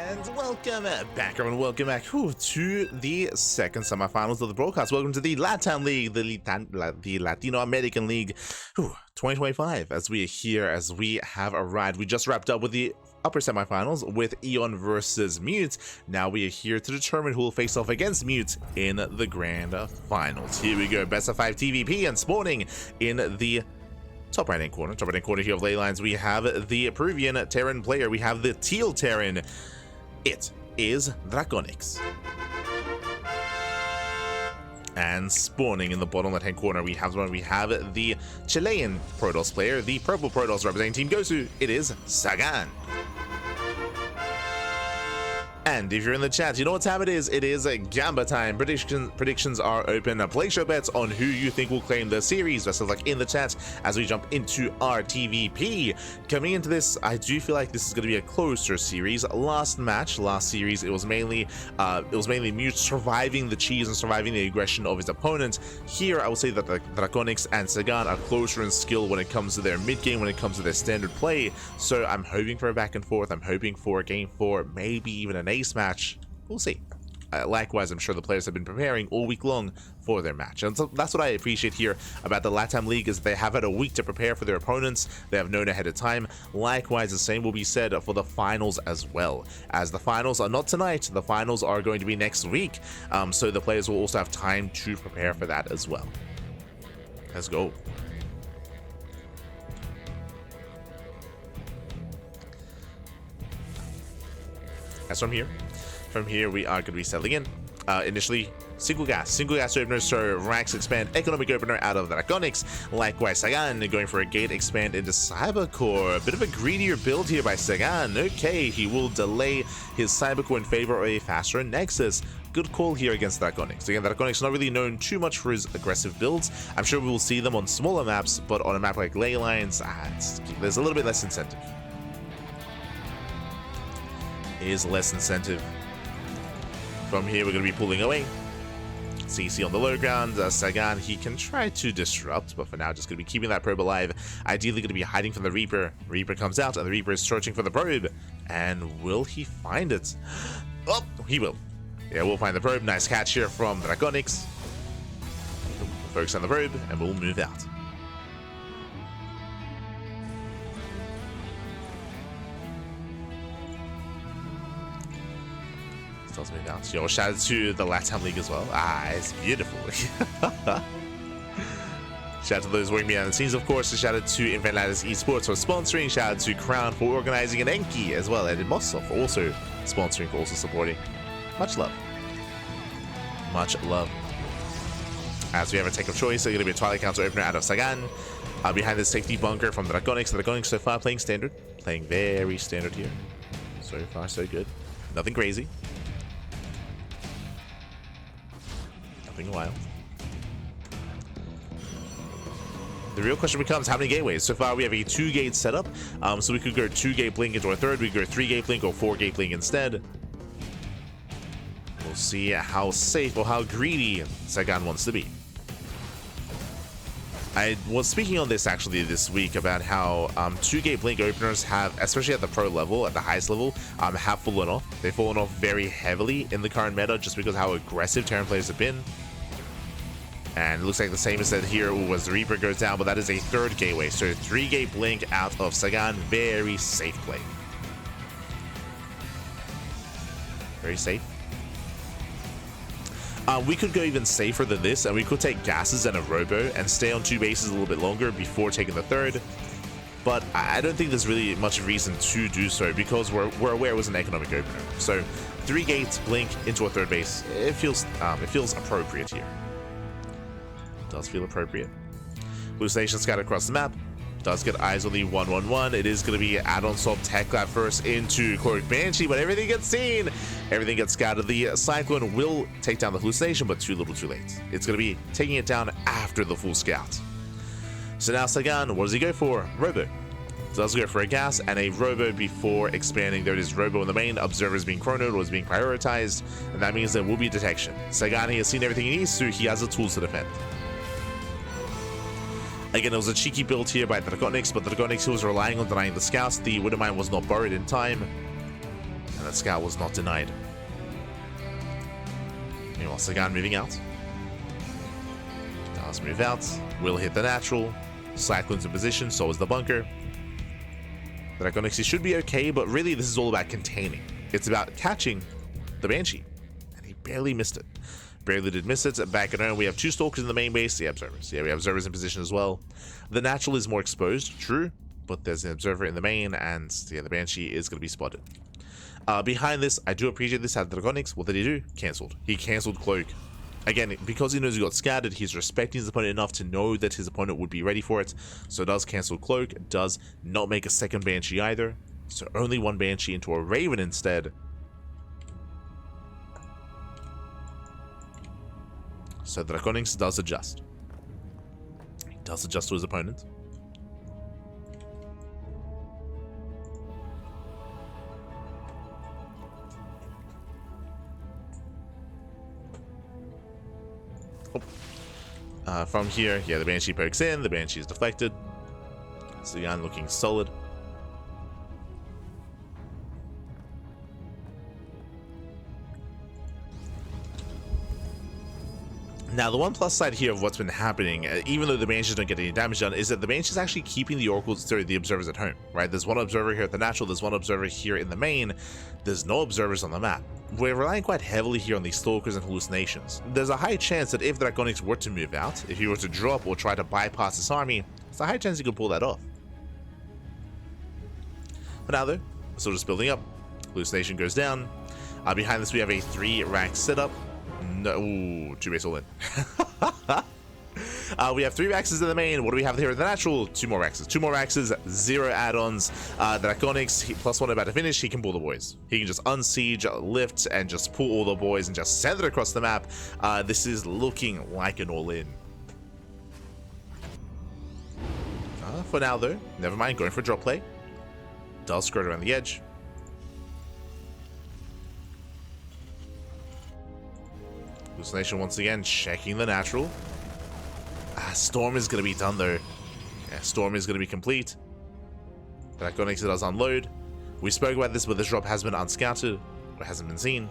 And welcome back, everyone. Welcome back to the second semifinals of the broadcast. Welcome to the LATAM League, the Latino American League 2025. As we are here, as we have arrived, we just wrapped up with the upper semifinals with Eon versus Mute. Now we are here to determine who will face off against Mute in the grand finals. Here we go, best of 5 TVP and spawning in the top right hand corner here of ley lines. We have the Peruvian Terran player. We have the teal Terran. It is Draconix. And spawning in the bottom left hand corner, we have the Chilean Protoss player, the purple Protoss representing Team Gosu. It is Sagan. And if you're in the chat, you know what time it is. It is a Gamba time. Predictions are open. Place your bets on who you think will claim the series. Best of luck in the chat as we jump into our TVP. Coming into this, I do feel like this is going to be a closer series. Last series, it was mainly Mute surviving the cheese and surviving the aggression of his opponent. Here, I would say that the Draconix and Sagan are closer in skill when it comes to their mid game, when it comes to their standard play. So I'm hoping for a back and forth. I'm hoping for a game 4, maybe even an ace match. We'll see. Likewise, I'm sure the players have been preparing all week long for their match, and so that's what I appreciate here about the LATAM League, is they have had a week to prepare for their opponents. They have known ahead of time. Likewise, the same will be said for the finals as well, as the finals are not tonight. The finals are going to be next week, so the players will also have time to prepare for that as well. Let's go. As from here we are going to be settling in. Initially, single gas opener, so Rax expand economic opener out of Draconix. Likewise, Sagan going for a gate expand into Cybercore. A bit of a greedier build here by Sagan. Okay, he will delay his Cybercore in favor of a faster Nexus. Good call here against Draconix. Again, Draconix not really known too much for his aggressive builds. I'm sure we will see them on smaller maps, but on a map like Ley Lines, there's a little bit less incentive. From here, we're going to be pulling away. CC on the low ground. Sagan, he can try to disrupt, but for now, just going to be keeping that probe alive. Ideally, going to be hiding from the Reaper. Reaper comes out, and the Reaper is searching for the probe. And will he find it? Oh, he will. Yeah, we'll find the probe. Nice catch here from Draconix. We'll focus on the probe, and we'll move out. Move out. Yo, shout out to the LATAM League as well. It's beautiful. Shout out to those working behind the scenes, of course. Shout out to Invitational Esports for sponsoring. Shout out to Crown for organizing, and Enki as well, and Mosso for also sponsoring, for also supporting. Much love. Much love. As we have a take of choice, so going to be a Twilight Council opener out of Sagan. Behind the safety bunker from Draconix. Draconix so far playing standard. Playing very standard here. So far, so good. Nothing crazy. Nothing wild. The real question becomes how many gateways. So far we have a 2-gate setup, so we could go 2-gate blink into a third, we could go 3-gate blink or 4-gate blink instead. We'll see how safe or how greedy Sagan wants to be. I was speaking on this actually this week about how 2-gate blink openers have, especially at the pro level, at the highest level, have fallen off. They've fallen off very heavily in the current meta just because of how aggressive Terran players have been. And it looks like the same is said here as the Reaper goes down, but that is a 3rd gateway. So 3-gate blink out of Sagan, very safe play. Very safe. We could go even safer than this, and we could take gases and a robo and stay on 2 bases a little bit longer before taking the 3rd. But I don't think there's really much reason to do so because we're aware it was an economic opener. So 3 gates blink into a 3rd base. It feels appropriate here. Does feel appropriate. Hallucination scattered across the map. Does get eyes on the 1-1-1. It is going to be add-on swap tech lab first into Cloak Banshee, but everything gets seen. Everything gets scattered. The Cyclone will take down the hallucination, but too little too late. It's going to be taking it down after the full scout. So now Sagan, what does he go for? Robo. Does go for a gas and a robo before expanding. There it is, robo in the main. Observers being chronoed or is being prioritized, and that means there will be detection. Sagan, he has seen everything he needs to. He has the tools to defend. Again, it was a cheeky build here by Draconix, but Draconix, who was relying on denying the scouts. The Widowmine was not buried in time. And that scout was not denied. Meanwhile, Sagan moving out. Does move out. Will hit the natural. Cyclone's in position, so is the bunker. Draconix should be okay, but really this is all about containing. It's about catching the Banshee. And he barely missed it. Barely did miss it. Back at home, we have 2 Stalkers in the main base. The Observers. Yeah, we have Observers in position as well. The natural is more exposed, true, but there's an Observer in the main, and yeah, the Banshee is going to be spotted. Behind this, I do appreciate this at Draconix. What did he do? Cancelled. He cancelled Cloak. Again, because he knows he got scattered, he's respecting his opponent enough to know that his opponent would be ready for it. So does cancel Cloak, does not make a second Banshee either. So only 1 Banshee into a Raven instead. So Draconix does adjust. He does adjust to his opponent. From here, yeah, the Banshee pokes in, the Banshee is deflected. Sagan looking solid. Now, the one plus side here of what's been happening, even though the Banshees don't get any damage done, is that the Banshees actually keeping the Oracles, sorry, the Observers at home, right? There's 1 Observer here at the natural, there's 1 Observer here in the main, there's no Observers on the map. We're relying quite heavily here on these Stalkers and Hallucinations. There's a high chance that if Draconix were to move out, if he were to drop or try to bypass this army, there's a high chance he could pull that off. But now though, still just building up. Hallucination goes down. Behind this we have a 3-rack setup. No, ooh, 2 base all in. We have 3 Raxes in the main. What do we have here in the natural? 2 more Raxes. 2 more Raxes, 0 add-ons. Draconix, +1 about to finish. He can pull the boys. He can just unsiege, lift, and just pull all the boys and just send it across the map. This is looking like an all-in. For now, though, never mind. Going for drop play. Does skirt around the edge. Hallucination once again checking the natural. Storm is going to be done though. Yeah, Storm is going to be complete. Draconix does unload. We spoke about this, but this drop has been unscouted. Or hasn't been seen.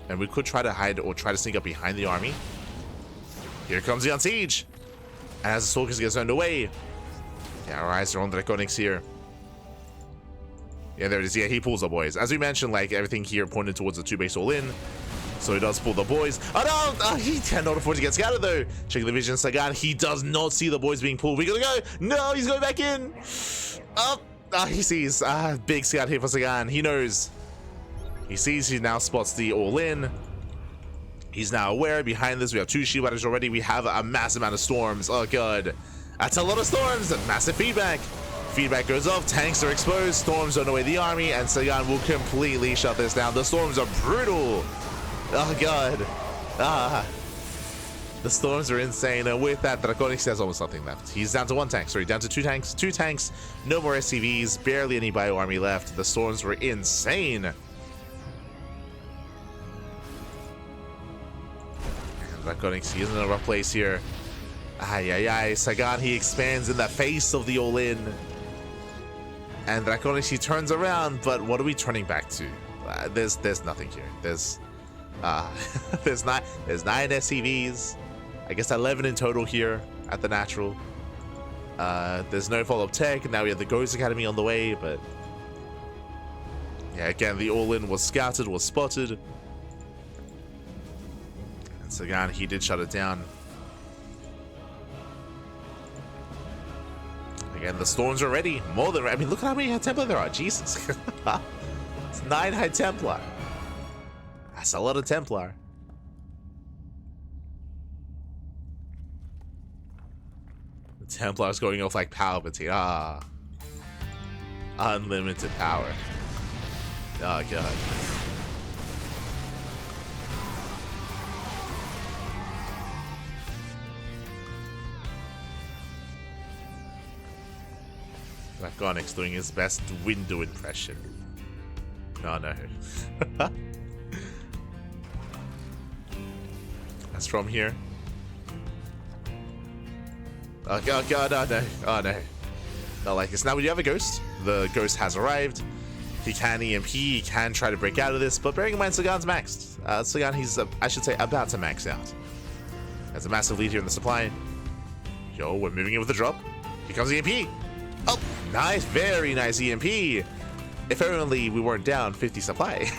And we could try to hide or try to sneak up behind the army. Here comes the unsiege. And as the Stalkers get zoned away. Yeah, our eyes are on Draconix here. Yeah, there it is. Yeah, he pulls the boys. As we mentioned, like everything here pointed towards the 2 base all in. So he does pull the boys. Oh no! Oh, he cannot afford to get scattered though. Checking the vision, Sagan. He does not see the boys being pulled. We gotta go. No, he's going back in. Oh, he sees. Big scout here for Sagan. He knows. He sees. He now spots the all-in. He's now aware. Behind this, we have 2 shield batters already. We have a massive amount of storms. Oh god, that's a lot of storms. Massive feedback. Feedback goes off. Tanks are exposed. Storms run away the army, and Sagan will completely shut this down. The storms are brutal. Oh god. The storms are insane, and with that, Draconix has almost nothing left. He's down to 1 tank, sorry, down to 2 tanks. 2 tanks, no more SCVs, barely any bio army left. The storms were insane. And Draconix, he is in a rough place here. Sagan, he expands in the face of the all-in. And Draconix, he turns around, but what are we turning back to? There's nothing here. There's 9 SCVs. I guess 11 in total here at the natural. There's no follow-up tech. Now we have the Ghost Academy on the way, but yeah, again, the all-in was scouted, was spotted. And Sagan, he did shut it down. Again, the storms are ready. More than ready. I mean, look at how many High Templar there are. Jesus. It's 9 High Templar. That's a lot of Templar. The Templar's going off like Palpatine. Unlimited power. Oh, God. Draconix doing his best window impression. No. That's from here. Oh god, oh no. Not like this. Now we do have a ghost. The ghost has arrived. He can EMP, he can try to break out of this, but bearing in mind Sagan's maxed. Sagan, he's, I should say, about to max out. Has a massive lead here in the supply. Yo, we're moving in with the drop. Here comes EMP. Oh, nice, very nice EMP. If only we weren't down 50 supply.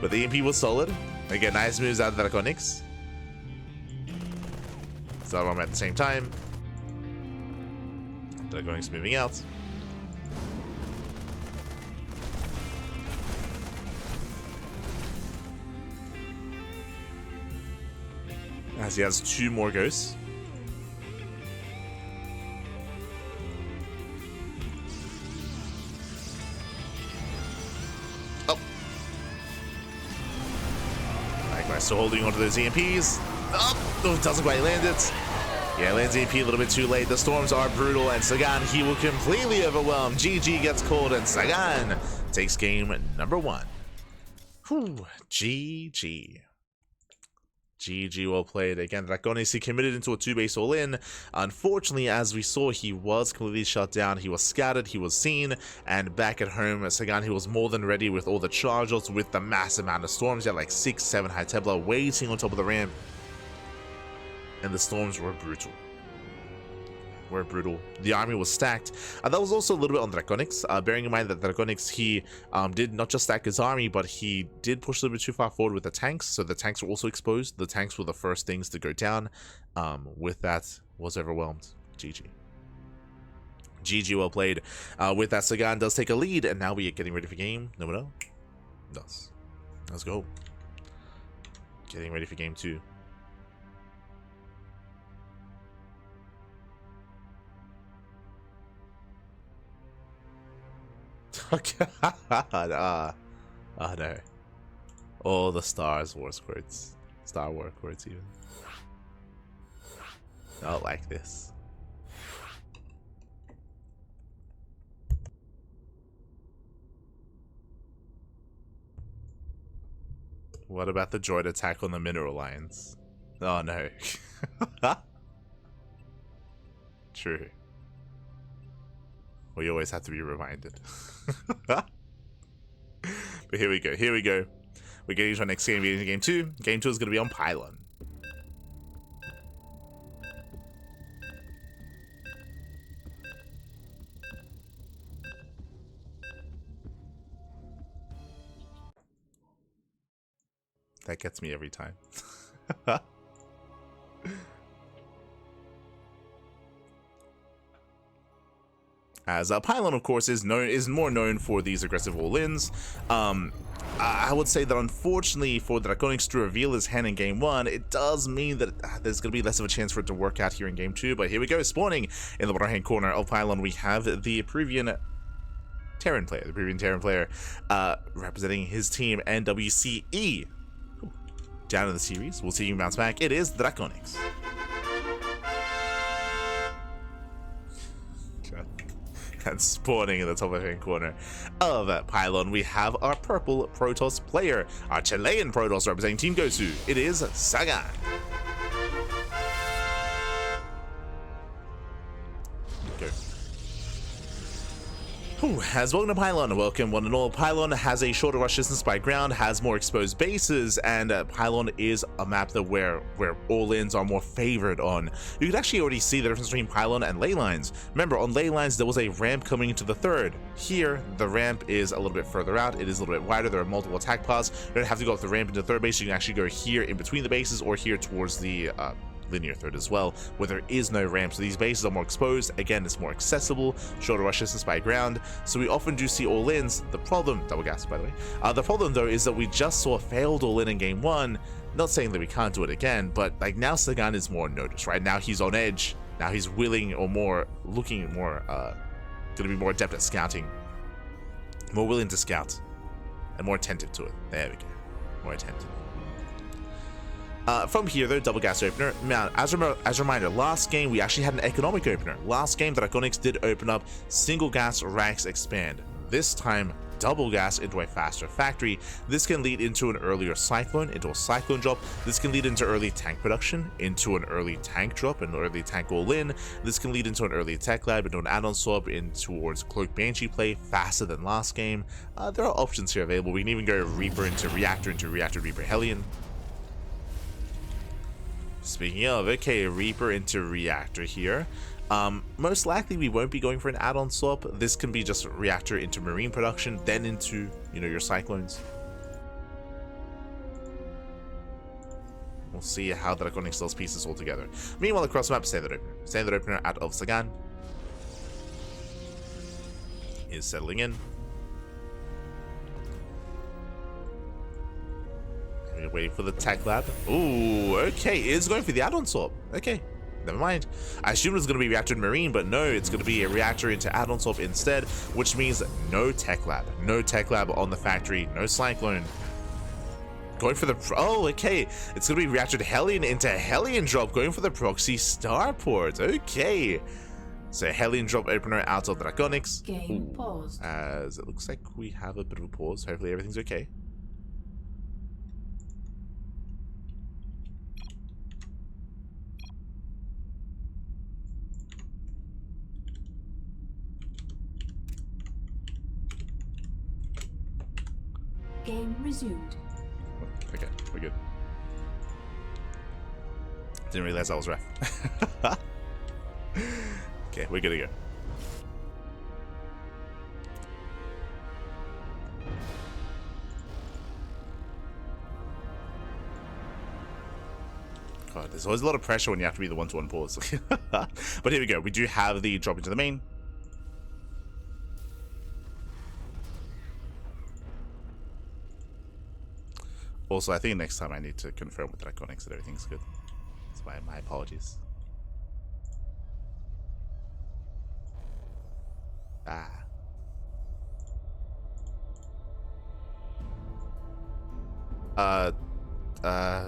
But the EMP was solid. Again, nice moves out of Draconix. So I'm at the same time. Draconix moving out. As he has 2 more ghosts. Oh. Likewise, still holding onto those EMPs. Oh, doesn't quite land it. Yeah, lands EMP a little bit too late. The storms are brutal, and Sagan, he will completely overwhelm. GG gets called, and Sagan takes game number 1. Whew, GG. GG, well played. Again, Draconix, he committed into a 2-base all-in. Unfortunately, as we saw, he was completely shut down. He was scattered, he was seen, and back at home, Sagan, he was more than ready with all the charges, with the massive amount of storms. He had like 6-7 High Templar waiting on top of the ramp. And the storms were brutal. The army was stacked. That was also a little bit on Draconix, bearing in mind that Draconix, he did not just stack his army, but he did push a little bit too far forward with the tanks, so the tanks were also exposed. The tanks were the first things to go down. With that, was overwhelmed. GG. GG, well played. With that, Sagan does take a lead, and now we are getting ready for game number 2. Let's go. Getting ready for game 2. Oh no. All the Star Wars quotes. Star Wars quotes even. I don't like this. What about the droid attack on the mineral lines? Oh no. True. We always have to be reminded. But here we go. We're getting to our next game. We're getting to game 2. Game 2 is going to be on Pylon. That gets me every time. As Pylon, of course, is more known for these aggressive all-ins. I would say that unfortunately for Draconix to reveal his hand in game 1, it does mean that there's going to be less of a chance for it to work out here in game 2. But here we go, spawning in the bottom hand corner of Pylon, we have the Peruvian Terran player, representing his team, NWCE. Down in the series, we'll see him bounce back. It is Draconix. And spawning in the top left-hand corner of Pylon, we have our purple Protoss player, our Chilean Protoss representing Team Gosu. It is Sagan. Go. As welcome to Pylon, welcome one and all. Pylon has a shorter rush distance by ground, has more exposed bases, and Pylon is a map that where all-ins are more favored on. You can actually already see the difference between Pylon and ley lines. Remember, on ley lines there was a ramp coming into the third. Here, the ramp is a little bit further out, it is a little bit wider, there are multiple attack paths. You don't have to go up the ramp into the third base, you can actually go here in between the bases or here towards the linear third as well, where there is no ramp. So these bases are more exposed. Again, it's more accessible, shorter rush distance by ground. So we often do see all-ins. The problem, double gas by the way, the problem though is that we just saw a failed all-in in game 1. Not saying that we can't do it again, but like now Sagan is more noticed, right? Now he's on edge. Now he's willing or more looking more, gonna be more adept at scouting, more willing to scout, and more attentive to it. There we go, more attentive. From here though, double gas opener. Now, as a reminder, last game we actually had an economic opener. Last game Draconix did open up single gas racks expand. This time double gas into a faster factory. This can lead into an earlier cyclone, into a cyclone drop. This can lead into early tank production, into an early tank drop, an early tank all-in. This can lead into an early tech lab, into an add-on swap, in towards Cloak Banshee play, faster than last game. There are options here available. We can even go Reaper into Reactor Reaper Hellion. Speaking of, okay, Reaper into Reactor here. Most likely we won't be going for an add-on swap. This can be just Reactor into Marine production, then into, you know, your Cyclones. We'll see how Draconix sells pieces all together. Meanwhile, across the map, Standard Opener. Standard Opener out of Sagan is settling in. We're waiting for the tech lab. Ooh, okay, it's going for the add-on swap. Okay, never mind. I assumed it was going to be Reactor and Marine, but no, it's going to be a Reactor into add-on swap instead, which means no tech lab. No tech lab on the factory, no Cyclone. Going for the... Oh, okay. It's going to be Reactor to Hellion into Hellion drop, going for the proxy starport. Okay. So Hellion drop opener out of Draconix. Game paused. As it looks like we have a bit of a pause. Hopefully everything's okay. Game resumed. Okay, we're good. Didn't realize I was ref. Okay, we're good to go. God, there's always a lot of pressure when you have to be the one-to-one pause. But here we go. We do have the drop into the main. Also, I think next time I need to confirm with Draconix that everything's good. That's my apologies.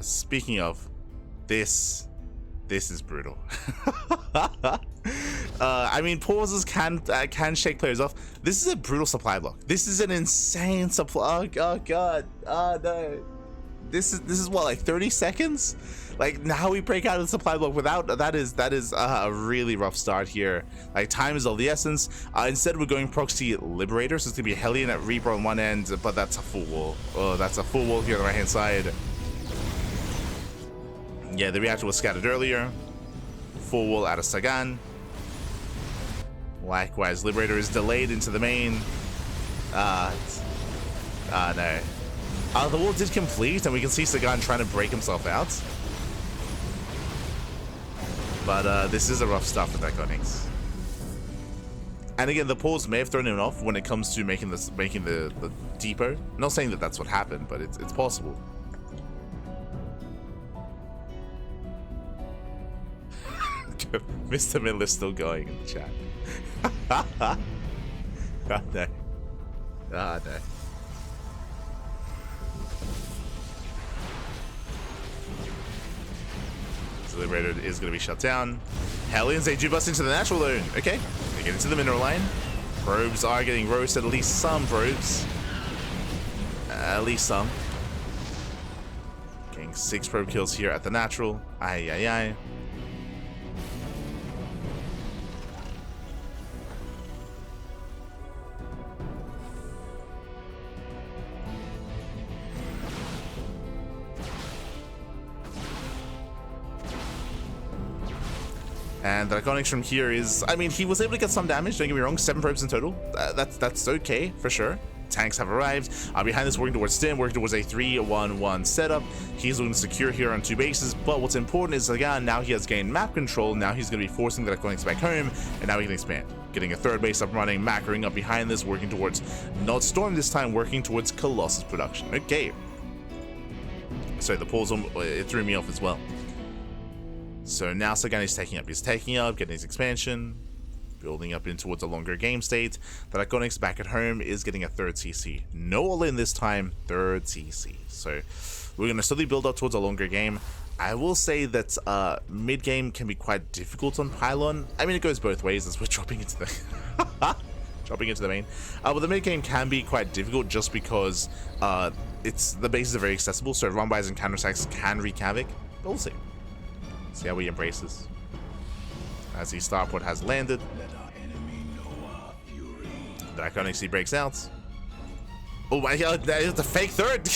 Speaking of, this is brutal. I mean, pauses can shake players off. This is a brutal supply block. This is an insane supply. Oh god. Oh no. This is what, like 30 seconds? Like, now we break out of the supply block without that is a really rough start here. Like, time is of the essence. Instead we're going proxy liberator, so it's gonna be Hellion at Reaper on one end, but that's a full wall. Oh, that's a full wall here on the right hand side. Yeah, the reactor was scattered earlier. Full wall out of Sagan. Likewise, liberator is delayed into the main. No. The wall did complete, and we can see Sagan trying to break himself out. But this is a rough start for Draconix. And again, the pause may have thrown him off when it comes to making the depot. I'm not saying that that's what happened, but it's possible. Mr. Miller is still going in the chat. Oh no. Oh no. Liberator is going to be shut down. Hellions, they do bust into the natural zone. Okay, they get into the mineral line. Probes are getting roasted, at least some probes. At least some. Getting 6 probe kills here at the natural. Aye, aye, aye. And Draconix from here is, I mean, he was able to get some damage, don't get me wrong, 7 probes in total. That's okay, for sure. Tanks have arrived. Behind this, working towards Stim, working towards a 3-1-1 setup. He's looking secure here on 2 bases, but what's important is, again, now he has gained map control. Now he's going to be forcing the Draconix back home, and now he can expand. Getting a 3rd base up and running, macroing up behind this, working towards, not Storm this time, working towards Colossus production. Okay. So the pause, it threw me off as well. So now Sagan is taking up. He's taking up, getting his expansion, building up in towards a longer game state. The Draconix back at home is getting a 3rd CC. No all-in this time, 3rd CC. So we're going to slowly build up towards a longer game. I will say that mid-game can be quite difficult on Pylon. I mean, it goes both ways as we're dropping into the... jumping into the main. But the mid game can be quite difficult just because the bases are very accessible, so run-bys and counterattacks can wreak havoc. But we'll see. See how he embraces. As the starport has landed. Draconix, he breaks out. Oh my god, that is the fake third!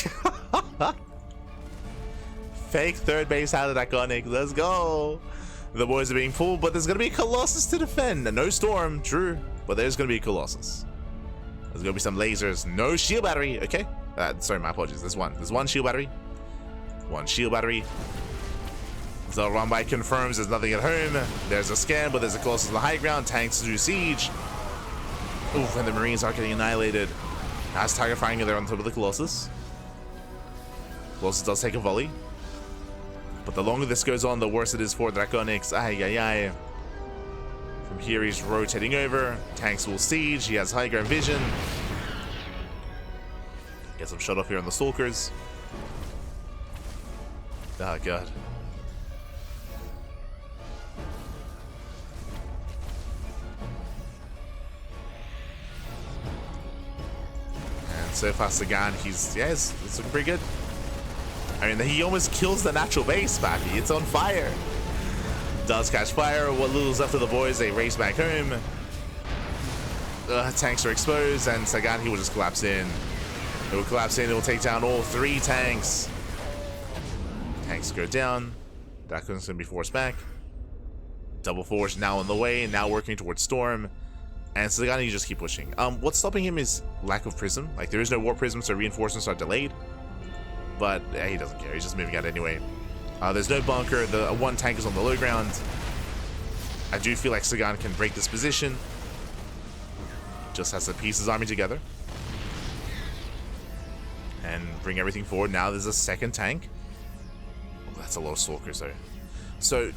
Fake third base out of Draconix. Let's go! The boys are being pulled, but there's going to be a Colossus to defend. No Storm, true, but there's going to be a Colossus. There's going to be some lasers. No shield battery, okay? Sorry, my apologies. There's one shield battery. One shield battery. The run-by confirms there's nothing at home. There's a scan, but there's a Colossus on the high ground. Tanks to do siege. Oof, and the Marines are getting annihilated. As Tiger firing there on top of the Colossus. Colossus does take a volley. But the longer this goes on, the worse it is for Draconix. Ay, ay, ay. From here, he's rotating over. Tanks will siege. He has high ground vision. Gets him shut off here on the Stalkers. Oh, God. And so far, Sagan, he's looking pretty good. I mean, he almost kills the natural base, Pappy. It's on fire. Does catch fire. What little's left of the boys, they race back home. Tanks are exposed, and Sagan, he will just collapse in. It will collapse in. It will take down all 3 tanks. Tanks go down. Draconix is going to be forced back. Double Forge now on the way, and now working towards Storm. And Sagan, you just keep pushing. What's stopping him is lack of Prism. Like, there is no Warp Prism, so reinforcements are delayed. But he doesn't care. He's just moving out anyway. There's no bunker. The one tank is on the low ground. I do feel like Sagan can break this position. Just has to piece his army together and bring everything forward. Now there's a second tank. Oh, that's a lot of Stalkers though. So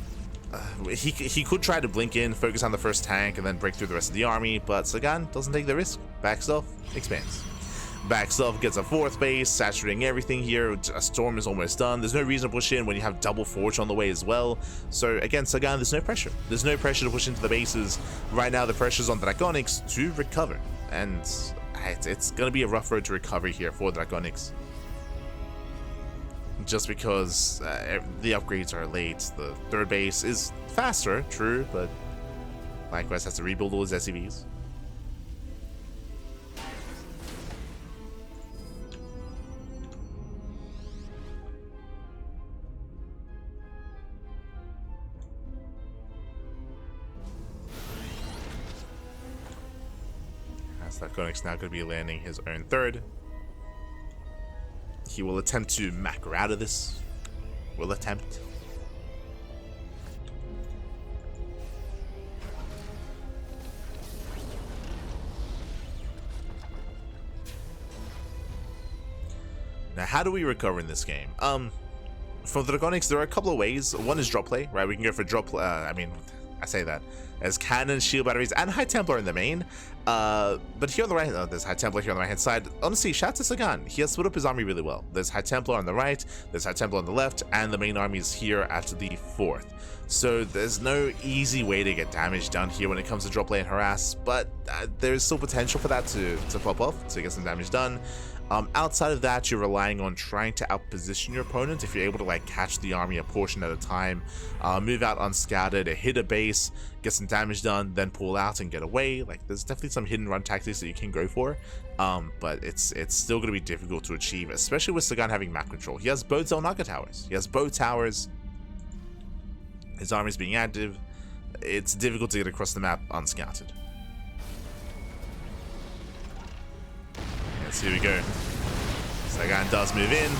he could try to blink in, focus on the first tank, and then break through the rest of the army. But Sagan doesn't take the risk. Backs off, expands. Backs off, gets a 4th base, saturating everything here. A Storm is almost done. There's no reason to push in when you have double Forge on the way as well. So again, Sagan, there's no pressure. There's no pressure to push into the bases. Right now, the pressure's on Draconix to recover. And it's going to be a rough road to recovery here for Draconix. Just because the upgrades are late. The 3rd base is faster, true, but likewise has to rebuild all his SCVs. Draconix now going to be landing his own 3rd. He will attempt to macro out of this. Will attempt. Now, how do we recover in this game? For the Draconix, there are a couple of ways. One is drop play, right? We can go for drop play. I say that as cannon, shield batteries, and High Templar in the main. But here on the right, there's High Templar here on the right hand side. Honestly, shout out to Sagan. He has split up his army really well. There's High Templar on the right, there's High Templar on the left, and the main army is here after the 4th. So there's no easy way to get damage done here when it comes to drop play and harass, but there's still potential for that to pop off, to get some damage done. Outside of that, you're relying on trying to outposition your opponent. If you're able to like catch the army a portion at a time, move out unscouted, hit a base, get some damage done, then pull out and get away. Like, there's definitely some hidden run tactics that you can go for, but it's still going to be difficult to achieve, especially with Sagan having map control. He has both Zelnaga towers. He has both towers. His army's being active. It's difficult to get across the map unscouted. Here we go. Sagan does move in.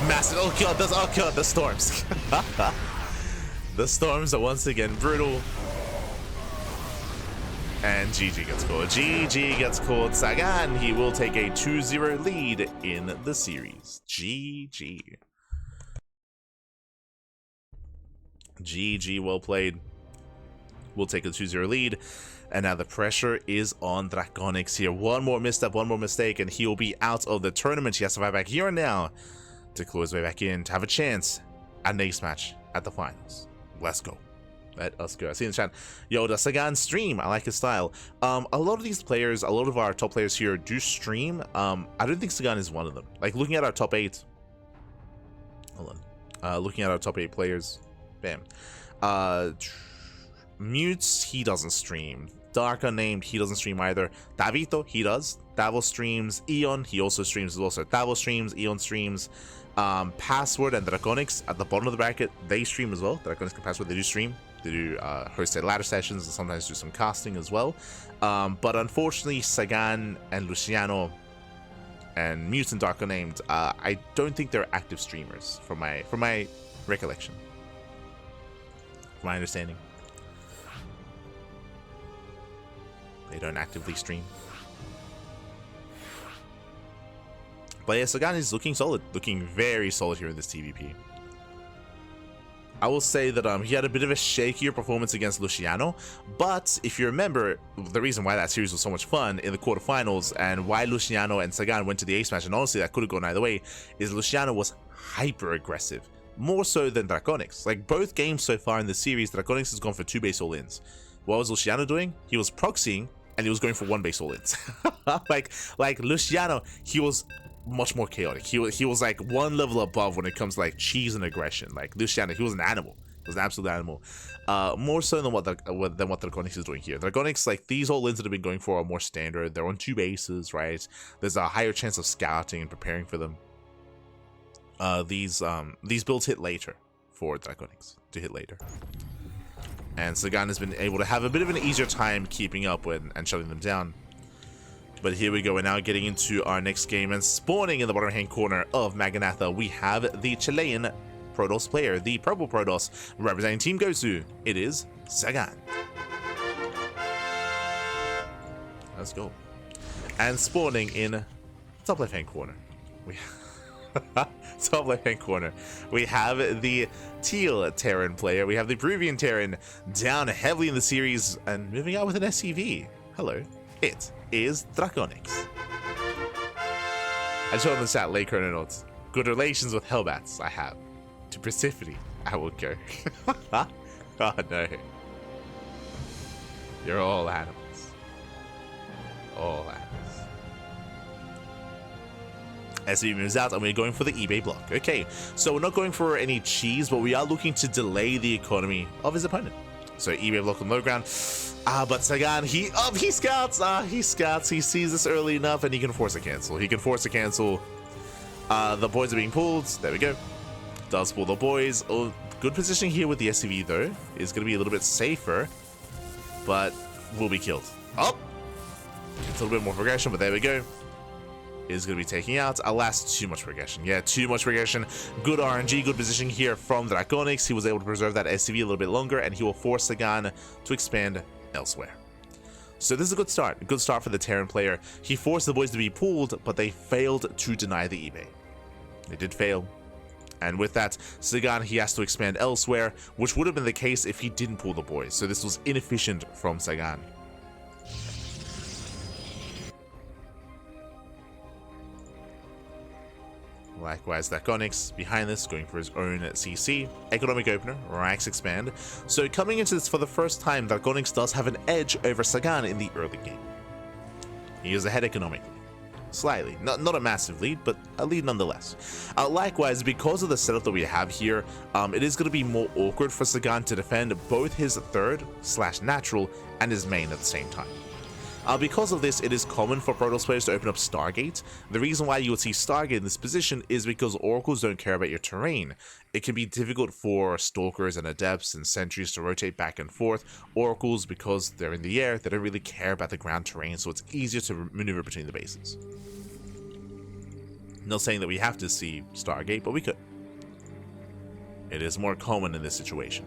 Massive. Oh god, the storms. The storms are once again brutal. And GG gets called. GG gets called. Sagan, he will take a 2-0 lead in the series. GG. GG, well played. We'll take a 2-0 lead. And now the pressure is on Draconix here. One more misstep, one more mistake, and he will be out of the tournament. He has to fight back here and now to claw his way back in, to have a chance at an ace match at the finals. Let's go. Let us go. I see in the chat. Yo, the Sagan stream. I like his style. A lot of these players, a lot of our top players here do stream. I don't think Sagan is one of them. Like looking at our top 8. Hold on. Looking at our top 8 players. Bam. Mutes, he doesn't stream. Dark Unnamed, he doesn't stream either. Davito, he does. Davo streams. Eon, he also streams as well. So Davo streams, Eon streams. Password and Draconix at the bottom of the bracket, they stream as well. Draconix and Password, they do stream. They do host their ladder sessions and sometimes do some casting as well. But unfortunately, Sagan and Luciano and Mute and Dark Unnamed, I don't think they're active streamers from my recollection. From my understanding. They don't actively stream. But yeah, Sagan is looking solid. Looking very solid here in this TVP. I will say that he had a bit of a shakier performance against Luciano, but if you remember, the reason why that series was so much fun in the quarterfinals and why Luciano and Sagan went to the ace match, and honestly that could have gone either way, is Luciano was hyper aggressive. More so than Draconix. Like both games so far in the series, Draconix has gone for 2 base all-ins. What was Luciano doing? He was proxying and he was going for 1 base all-ins. like Luciano, he was much more chaotic. He was like 1 level above when it comes to like cheese and aggression. Like Luciano, he was an animal. He was an absolute animal. More so than what Draconix is doing here. Draconix, like these all-ins that have been going for are more standard. They're on 2 bases, right? There's a higher chance of scouting and preparing for them. These builds hit later for Draconix to hit later. And Sagan has been able to have a bit of an easier time keeping up with and shutting them down. But here we go, we're now getting into our next game, and spawning in the bottom hand corner of Maganatha, we have the Chilean Protoss player, the purple Protoss, representing Team Gosu. It is Sagan. Let's go. And spawning in top left hand corner, top left hand corner, we have the teal Terran player. We have the Peruvian Terran down heavily in the series and moving out with an SCV. Hello, it is Draconix. I showed in the chat late chrononauts. Good relations with Hellbats I have. To Persephone I will go. Oh no. You're all animals. All animals. SCV moves out and we're going for the eBay block. Okay, so we're not going for any cheese, but we are looking to delay the economy of his opponent. So eBay block on low ground. But Sagan, he scouts. He scouts. He sees this early enough and he can force a cancel. The boys are being pulled. There we go. Does pull the boys. Oh, good positioning here with the SCV though. Is going to be a little bit safer, but will be killed. Oh, it's a little bit more progression, but there we go. Is going to be taking out. Alas, too much progression. Yeah, too much progression. Good RNG, good positioning here from Draconix. He was able to preserve that SCV a little bit longer, and he will force Sagan to expand elsewhere. So this is a good start. A good start for the Terran player. He forced the boys to be pulled, but they failed to deny the eBay. They did fail. And with that, Sagan, he has to expand elsewhere, which would have been the case if he didn't pull the boys. So this was inefficient from Sagan. Likewise, Draconix behind this, going for his own CC. Economic opener, Rax expand. So coming into this for the first time, Draconix does have an edge over Sagan in the early game. He is ahead economically. Slightly. Not a massive lead, but a lead nonetheless. Likewise, because of the setup that we have here, it is going to be more awkward for Sagan to defend both his third/natural and his main at the same time. Because of this, it is common for Protoss players to open up Stargate. The reason why you would see Stargate in this position is because Oracles don't care about your terrain. It can be difficult for Stalkers and Adepts and Sentries to rotate back and forth. Oracles, because they're in the air, they don't really care about the ground terrain, so it's easier to maneuver between the bases. Not saying that we have to see Stargate, but we could. It is more common in this situation.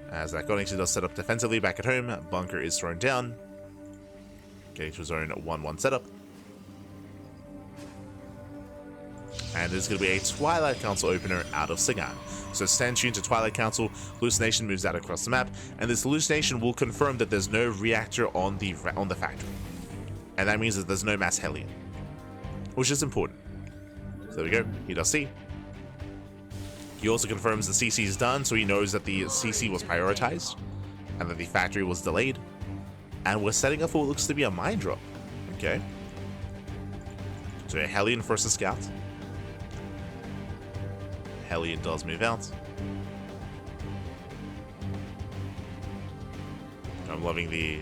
As Draconix does set up defensively back at home, Bunker is thrown down. Getting to his own 1-1 setup. And there's going to be a Twilight Council opener out of Sagan. So Sentry into Twilight Council, Hallucination moves out across the map, and this Hallucination will confirm that there's no reactor on the factory. And that means that there's no mass Hellion, which is important. So there we go, he does see. He also confirms the CC is done, so he knows that the CC was prioritized and that the factory was delayed. And we're setting up for what looks to be a mine drop. Okay. So a Hellion versus Scout. Hellion does move out. I'm loving the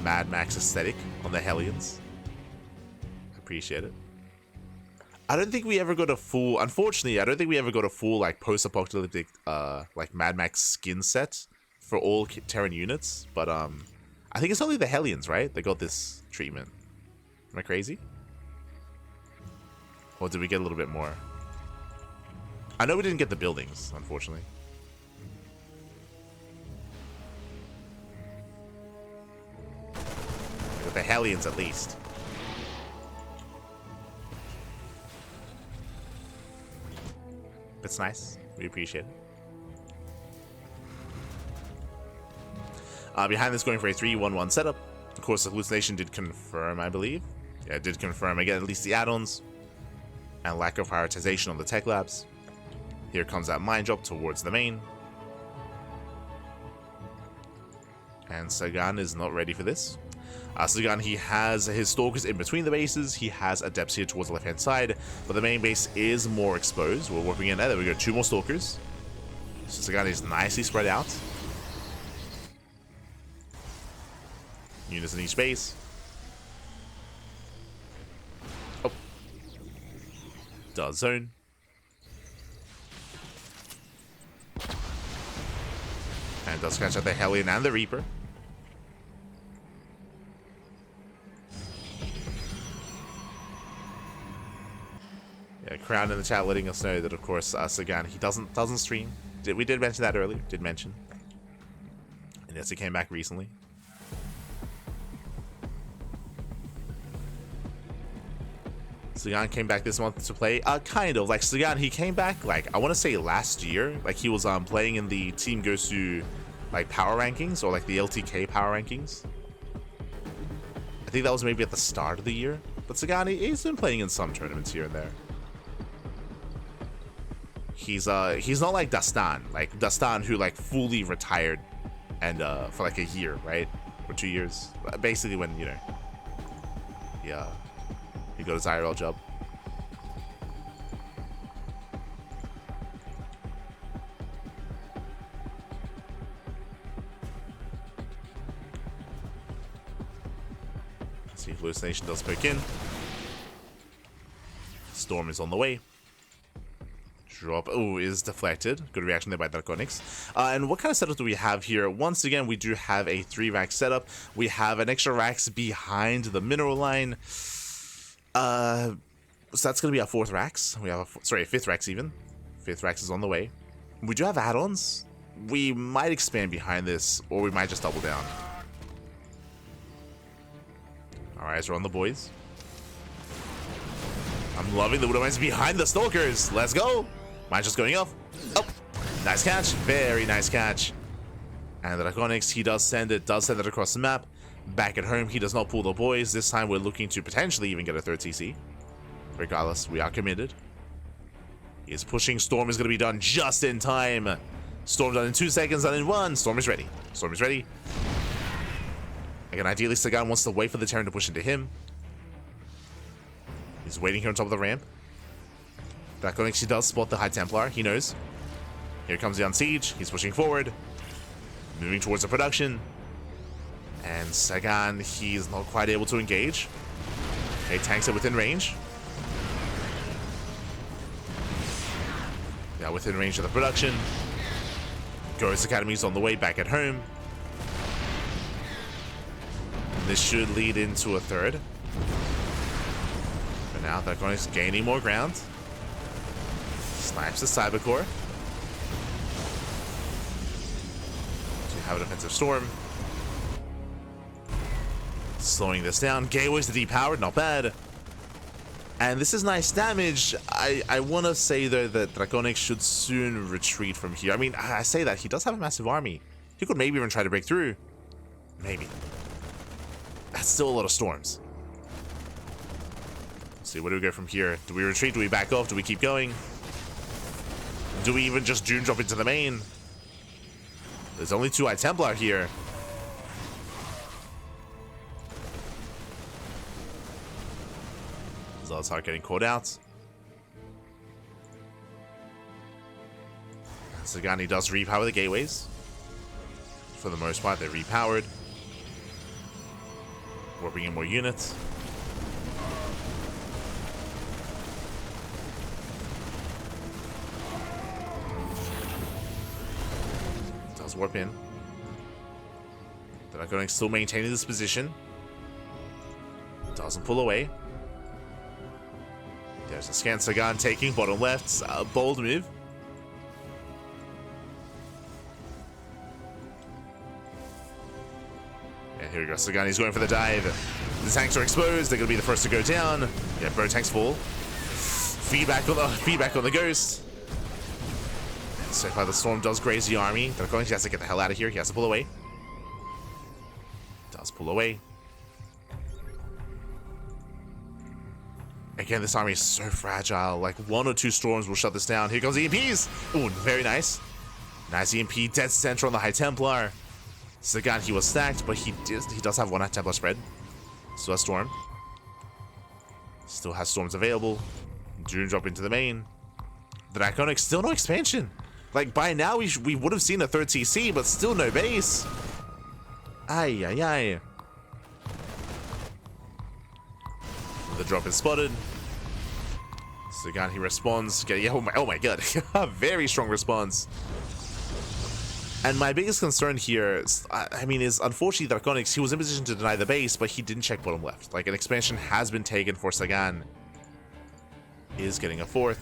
Mad Max aesthetic on the Hellions. Appreciate it. I don't think we ever got a full, unfortunately, I don't think we ever got a full like post-apocalyptic like Mad Max skin set for all Terran units, but I think it's only the Hellions, right? They got this treatment. Am I crazy? Or did we get a little bit more? I know we didn't get the buildings, unfortunately. We got the Hellions at least. It's nice. We appreciate it. Behind this, going for a 3-1-1 setup. Of course, the hallucination did confirm, I believe. Yeah, it did confirm again, at least the add-ons. And lack of prioritization on the tech labs. Here comes that mine drop towards the main. And Sagan is not ready for this. Sagan, he has his stalkers in between the bases. He has adepts here towards the left-hand side. But the main base is more exposed. We're working in there. There we go. 2 more stalkers. So Sagan is nicely spread out. Units in each base. Oh. Does zone. And does catch out the Hellion and the Reaper. Yeah, Crown in the chat letting us know that, of course, Sagan, he doesn't stream. We did mention that earlier. Did mention. And yes, he came back recently. Sagan came back this month to play. Kind of. Like, Sagan, he came back, like, I want to say last year. Like, he was playing in the Team Gosu, like, power rankings, or, like, the LTK power rankings. I think that was maybe at the start of the year. But Sagan, he's been playing in some tournaments here and there. He's not like Dastan. Like, Dastan, who, like, fully retired and, for, like, a year, right? Or 2 years. Basically when, you know, yeah. He got his IRL job. Let's see if hallucination does poke in. Storm is on the way. Drop. Oh, is deflected. Good reaction there by Draconix. And what kind of setup do we have here? Once again, we do have a 3-rack setup. We have an extra racks behind the mineral line. So that's going to be our 4th racks. We have a 5th racks even. 5th racks is on the way. We do have add-ons. We might expand behind this, or we might just double down. Our eyes are on the boys. I'm loving the Widowmines behind the Stalkers. Let's go. Mine's just going off. Oh, nice catch. Very nice catch. And the Draconix, he does send it across the map. Back at home, he does not pull the boys. This time we're looking to potentially even get a 3rd CC. Regardless, we are committed. He is pushing. Storm is going to be done just in time. Storm done in 2 seconds, done in 1. Storm is ready. Storm is ready. Again, ideally, Sagan wants to wait for the Terran to push into him. He's waiting here on top of the ramp. Draconix, he does spot the High Templar. He knows. Here comes the Unsiege. He's pushing forward. Moving towards the production. And Sagan, he's not quite able to engage. Okay, tanks it within range. Yeah, within range of the production. Ghost Academy's on the way back at home. And this should lead into a 3rd. But now Draconix gaining more ground. Snipes the Cybercore. So you have a defensive storm. Slowing this down. Gateway's the depowered, not bad. And this is nice damage. I want to say, though, that Draconix should soon retreat from here. I mean, I say that. He does have a massive army. He could maybe even try to break through. Maybe. That's still a lot of storms. Let's see, where do we go from here? Do we retreat? Do we back off? Do we keep going? Do we even just June drop into the main? There's only 2 High Templar here. Zoltar getting caught out. Sagan does repower the gateways. For the most part, they're repowered. Warping in more units. Does warp in. They're not going to still maintaining this position. Doesn't pull away. There's a scan. Sagan taking bottom left. Bold move. And here we go. Sagan is going for the dive. The tanks are exposed. They're going to be the first to go down. Yeah, both tanks fall. Feedback on the ghost. And so far, the storm does graze the army. Draconix has to get the hell out of here. He has to pull away. Does pull away. Again, this army is so fragile. Like 1 or 2 storms will shut this down. Here comes the EMPs. Ooh, very nice. Nice EMP, dead center on the High Templar. Sagan, he was stacked, but he does have 1 High Templar spread. Still has storm. Still has storms available. June drop into the main. The Draconix, still no expansion. Like by now we would have seen a 3rd TC, but still no base. Ay ay ay. The drop is spotted. Sagan, he responds. Oh my god. Very strong response. And my biggest concern here is, is unfortunately Draconix, he was in position to deny the base, but he didn't check bottom left. Like, an expansion has been taken for Sagan. He is getting a 4th.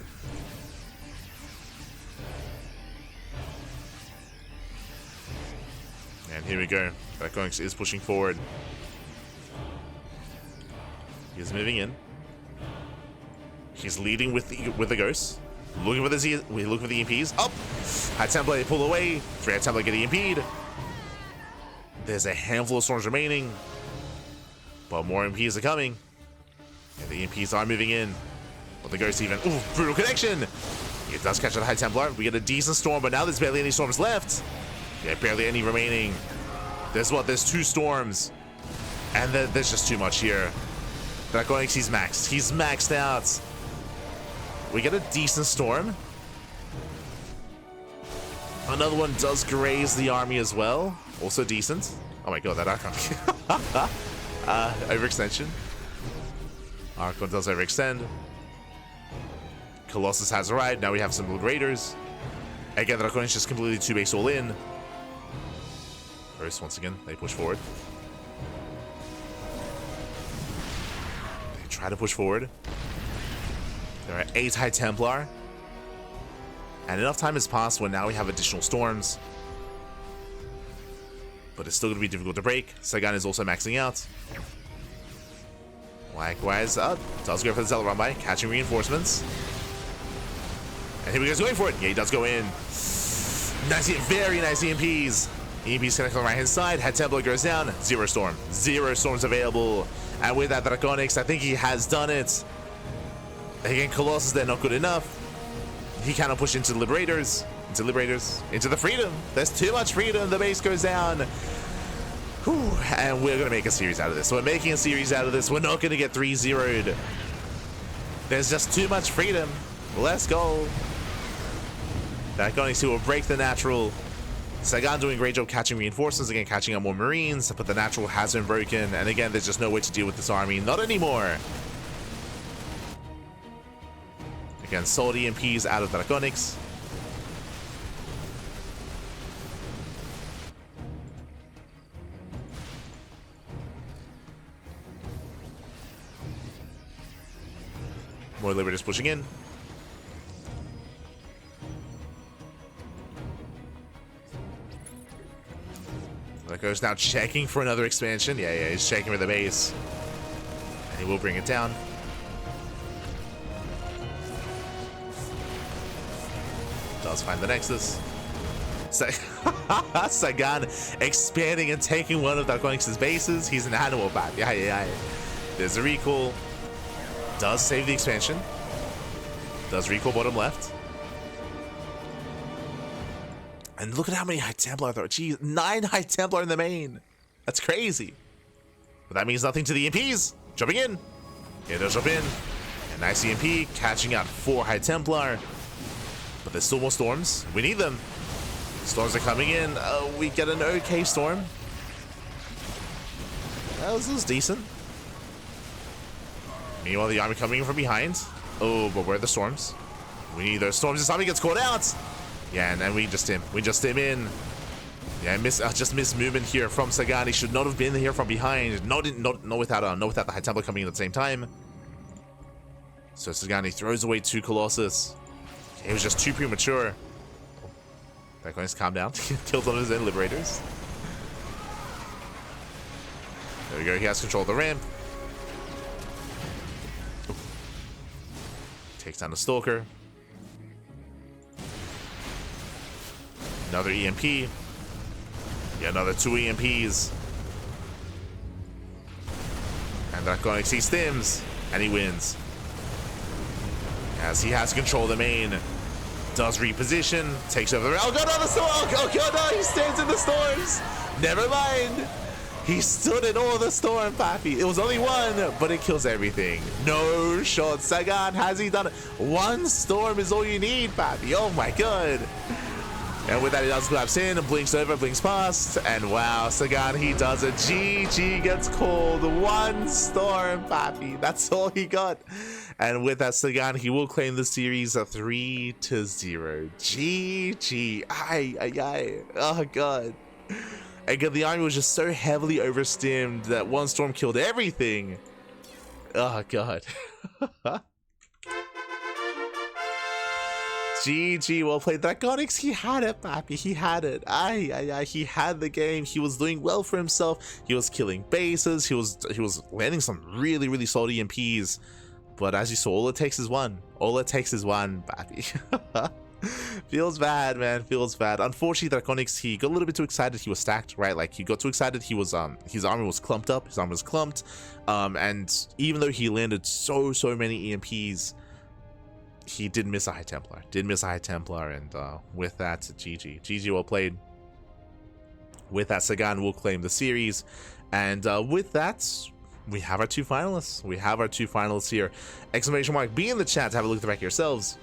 And here we go. Draconix is pushing forward. He's moving in. He's leading with the ghosts. Looking for the EMPs. Up! High Templar, they pull away. 3 High Templar get EMP'd. There's a handful of storms remaining. But more EMPs are coming. And the EMPs are moving in. But the ghosts even... Ooh, brutal connection! It does catch the High Templar. We get a decent storm, but now there's barely any storms left. Yeah, barely any remaining. There's 2 storms. And there's just too much here. Draconix, he's maxed. He's maxed out. We get a decent storm. Another one does graze the army as well. Also decent. Oh my god, that Archon. Overextension. Archon does overextend. Colossus has arrived. Now we have some Liberators. Again, the Draconix just completely 2-base all in. First, once again, they push forward. They try to push forward. There are 8 High Templar. And enough time has passed where now we have additional storms. But it's still going to be difficult to break. Sagan is also maxing out. Likewise, does go for the Zealot run by, catching reinforcements. And here we go, he's going for it. Yeah, he does go in. Nice, very nice EMPs. EMPs connect on the right hand side. High Templar goes down. 0 storm. 0 storms available. And with that, Draconix, I think he has done it. Again, Colossus, they're not good enough. He cannot push into Liberators. Into the Freedom. There's too much Freedom. The base goes down. Whew. And we're going to make a series out of this. We're making a series out of this. We're not going to get 3-0'd. There's just too much Freedom. Let's go. Draconix will break the natural. Sagan doing a great job catching reinforcements. Again, catching up more Marines. But the natural has been broken. And again, there's just no way to deal with this army. Not anymore. Again, solid EMPs out of Draconix. More Liberators pushing in. Draco's now checking for another expansion. Yeah, he's checking for the base. And he will bring it down. Does find the Nexus. Sagan expanding and taking one of Draconix's bases. He's an animal bat. Yeah. There's a recall. Does save the expansion. Does recall bottom left. And look at how many High Templar there are. Jeez, 9 High Templar in the main. That's crazy. But that means nothing to the EMPs. Jumping in. Yeah, they'll jump in. A nice EMP, catching out 4 High Templar. But there's still more storms. We need them. Storms are coming in. We get an okay storm. This is decent. Meanwhile, the army coming in from behind. Oh, but where are the storms? We need those storms. This time he gets caught out. Yeah, and then we just him in. Yeah, just missed movement here from Sagan. He should not have been here from behind. Not without the High Templar coming in at the same time. So Sagan, he throws away 2 Colossus. He was just too premature. Draconix, calm down. Killed one of his own Liberators. There we go. He has control of the ramp. Ooh. Takes down the Stalker. Another EMP. Yeah, another 2 EMPs. And Draconix, he stims. And he wins. As he has control of the main. Does reposition. Takes over the... Oh god, no, the storm! Oh god, no, he stands in the storms! Never mind! He stood in all the storm, Pappy. It was only 1, but it kills everything. No shot. Sagan, has he done it? 1 storm is all you need, Pappy. Oh my god. And with that, he does collapse in, blinks over, blinks past, and wow, Sagan, he does it. GG gets called. 1 storm, Pappy. That's all he got. And with that, Sagan, he will claim the series 3-0. GG. Aye. Oh god. Again, the army was just so heavily overstimmed that 1 storm killed everything. Oh god. GG, well played. Draconix, he had it, Pappy. He had it. Aye. He had the game. He was doing well for himself. He was killing bases. He was landing some really solid EMPs. But as you saw, all it takes is 1. All it takes is 1, Pappy. Feels bad, man. Feels bad. Unfortunately, Draconix, he got a little bit too excited. He was stacked, right? Like, he got too excited. He was his armor was clumped up. His armor was clumped. And even though he landed so many EMPs, he did miss a High Templar. And with that, GG, well played. With that, Sagan will claim the series. And with that, we have our 2 finalists. We have our 2 finalists here. Exclamation mark be in the chat to have a look at the back yourselves.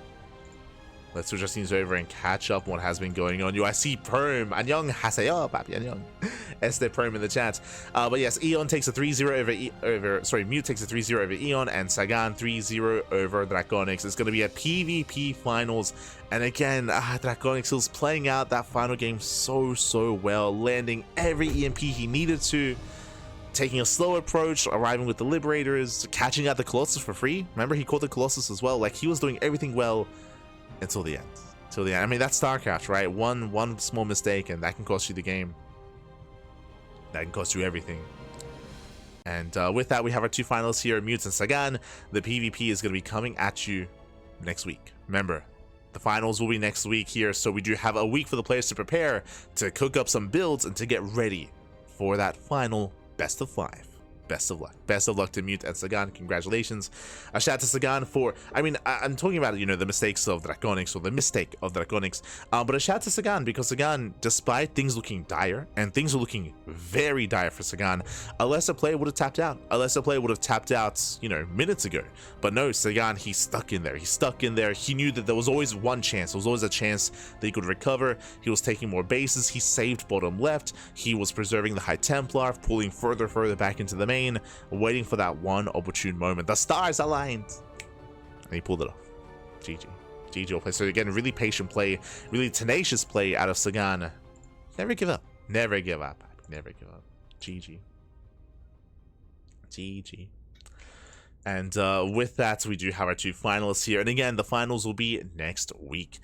Let's switch our scenes over and catch up on what has been going on. I see Perm. Annyeong haseyo, papi. Annyeong. Este Perm in the chat. But yes, Eon takes a 3-0 Mute takes a 3-0 over Eon, and Sagan 3-0 over Draconix. It's going to be a PvP finals. And again, Draconix was playing out that final game so well, landing every EMP he needed to. Taking a slow approach, arriving with the Liberators, catching out the Colossus for free. Remember, he caught the Colossus as well. Like, he was doing everything well until the end. I mean, that's StarCraft, right? One small mistake, and that can cost you the game. That can cost you everything. And with that, we have our 2 finalists here, Mutes and Sagan. The PvP is going to be coming at you next week. Remember, the finals will be next week here, so we do have a week for the players to prepare, to cook up some builds, and to get ready for that final best of 5. Best of luck. Best of luck to Mute and Sagan. Congratulations. A shout out to Sagan for, I mean, I'm talking about, the mistakes of Draconix, or the mistake of Draconix. But a shout out to Sagan, because Sagan, despite things looking dire, and things are looking very dire for Sagan, a lesser player would have tapped out. Minutes ago. But no, Sagan, he stuck in there. He knew that there was always one chance. There was always a chance that he could recover. He was taking more bases. He saved bottom left. He was preserving the High Templar, pulling further back into the main, waiting for that one opportune moment. The stars aligned, and he pulled it off. GG will play. So again, really patient play, really tenacious play out of Sagan. Never give up. GG. And with that, we do have our 2 finalists here, and again, the finals will be next week.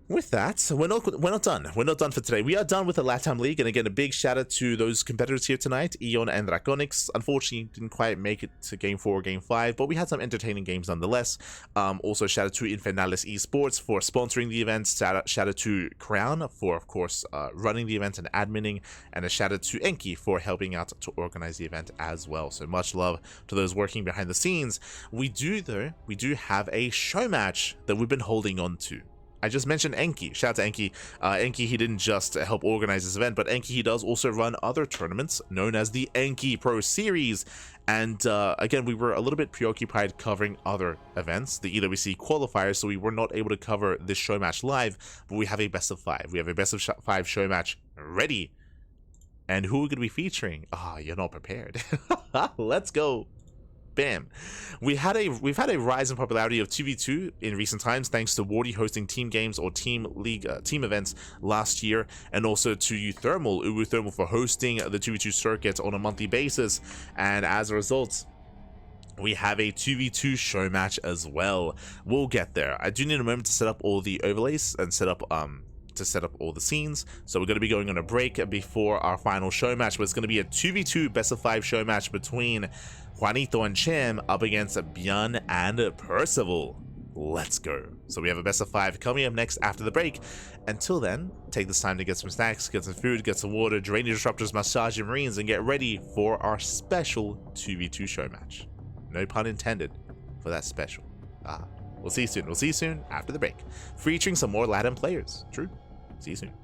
With that, we're not done. We're not done for today. We are done with the LATAM League, and again, a big shout out to those competitors here tonight, Eon and Draconix. Unfortunately, didn't quite make it to Game 4 or Game 5, but we had some entertaining games nonetheless. Also, shout out to Invitational Esports for sponsoring the event. Shout out to Crown for, of course, running the event and adminning, and a shout out to Enki for helping out to organize the event as well. So much love to those working behind the scenes. We do have a show match that we've been holding on to. I just mentioned Enki. Shout out to Enki. Enki, he didn't just help organize this event, but Enki, he does also run other tournaments known as the Enki Pro Series. And again, we were a little bit preoccupied covering other events, the EWC qualifiers, so we were not able to cover this show match live, but we have a best of 5. We have a best of 5 show match ready. And who are we going to be featuring? Ah, you're not prepared. Let's go. Bam. We've had a rise in popularity of 2v2 in recent times, thanks to Wardy hosting team games or team league team events last year, and also to Uwu Thermal for hosting the 2v2 circuit on a monthly basis. And as a result, we have a 2v2 show match as well. We'll get there. I do need a moment to set up all the overlays and set up all the scenes, so we're going to be going on a break before our final show match, but it's going to be a 2v2 best of 5 show match between Juanito and Cham up against Björn and Percival. Let's go. So we have a best of 5 coming up next after the break. Until then, take this time to get some snacks, get some food, get some water, drain your disruptors, massage your marines, and get ready for our special 2v2 show match. No pun intended for that special. We'll see you soon. We'll see you soon after the break, featuring some more LATAM players. True. See you soon.